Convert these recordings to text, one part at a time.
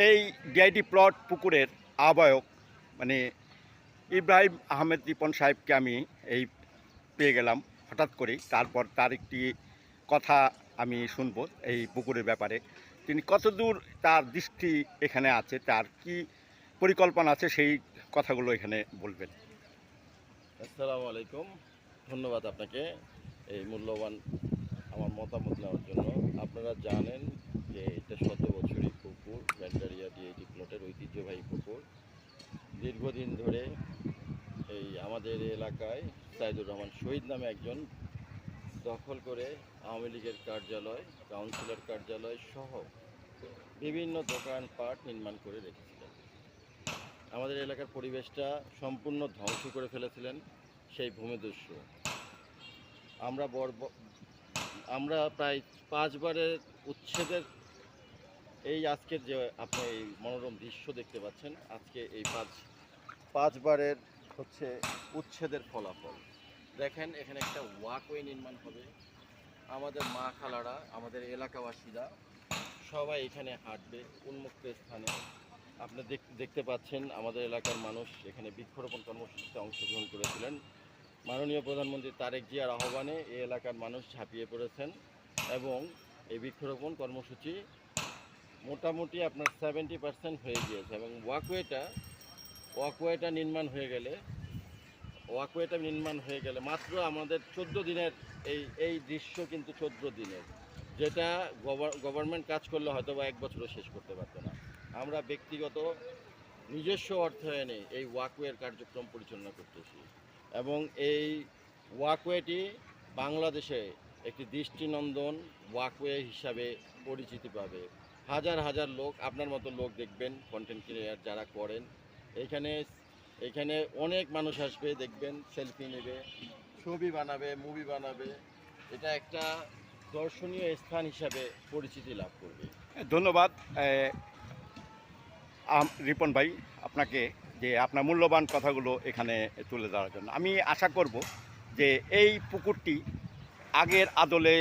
এই DID plot পুকুরের আহ্বায়ক মানে ইব্রাহিম আহমেদ রিপন সাহেবকে আমি এই পেয়ে গেলাম হঠাৎ করেই। তারপর তার একটি কথা আমি শুনবো এই পুকুরের ব্যাপারে। তিনি কতদূর তার দৃষ্টি এখানে আছে, তার কি পরিকল্পনা আছে, সেই কথাগুলো এখানে বলবেন। আসসালামু আলাইকুম, ধন্যবাদ আপনাকে এই মূল্যবান আমার মতামত নেওয়ার জন্য। আপনারা জানেন যে এটা ১৭ বছরই পুকুর, ব্যান্ডারিয়া ডিআইডি প্লটের ঐতিহ্যবাহী পুকুর। দীর্ঘদিন ধরে এই আমাদের এলাকায় সাইদুর রহমান শহীদ নামে একজন দখল করে আওয়ামী লীগের কার্যালয়, কাউন্সিলর কার্যালয় সহ বিভিন্ন দোকানপাট নির্মাণ করে রেখেছিলেন। আমাদের এলাকার পরিবেশটা সম্পূর্ণ ধ্বংস করে ফেলেছিলেন সেই ভূমিদস্যু। আমরা প্রায় 5 বারের উচ্ছেদের এই আজকের যে আপনি এই মনোরম দৃশ্য দেখতে পাচ্ছেন, আজকে এই পাঁচ বারের হচ্ছে উচ্ছেদের ফলাফল। দেখেন এখানে একটা ওয়াকওয়ে নির্মাণ হবে। আমাদের মা খালারা, আমাদের এলাকাবাসীরা সবাই এখানে হাঁটবে উন্মুক্ত স্থানে। আপনি দেখতে পাচ্ছেন আমাদের এলাকার মানুষ এখানে বৃক্ষরোপণ কর্মসূচিতে অংশগ্রহণ করেছিলেন। মাননীয় প্রধানমন্ত্রী তারেক জিয়ার আহ্বানে এই এলাকার মানুষ ঝাঁপিয়ে পড়েছেন এবং এই বৃক্ষরোপণ কর্মসূচি মোটামুটি আপনার 70% হয়ে গিয়েছে। এবং ওয়াকওয়েটা নির্মাণ হয়ে গেলে মাত্র আমাদের 14 দিনের এই দৃশ্য, কিন্তু 14 দিনের, যেটা গভর্নমেন্ট কাজ করলে হয়তো বা 1 বছরও শেষ করতে পারতো না। আমরা ব্যক্তিগত নিজস্ব অর্থায়নে এই ওয়াকওয়ের কার্যক্রম পরিচালনা করতেছি এবং এই ওয়াকওয়েটি বাংলাদেশে একটি দৃষ্টিনন্দন ওয়াকওয়ে হিসাবে পরিচিতি পাবে। হাজার হাজার লোক, আপনার মতো লোক দেখবেন, কন্টেন্ট ক্রিয়েটর যারা করেন, এখানে অনেক মানুষ আসবে, দেখবেন, সেলফি নেবে, ছবি বানাবে, মুভি বানাবে। এটা একটা দর্শনীয় স্থান হিসাবে পরিচিতি লাভ করবে। ধন্যবাদ রিপন ভাই আপনাকে, যে আপনার মূল্যবান কথাগুলো এখানে তুলে ধরার জন্য। আমি আশা করব যে এই পুকুরটি আগের আদলে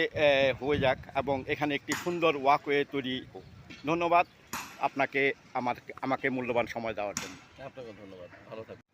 হয়ে যাক এবং এখানে একটি সুন্দর ওয়াকওয়ে তৈরি হোক। ধন্যবাদ আপনাকে আমাকে মূল্যবান সময় দেওয়ার জন্য। আপনাকে ধন্যবাদ, ভালো থাকবেন।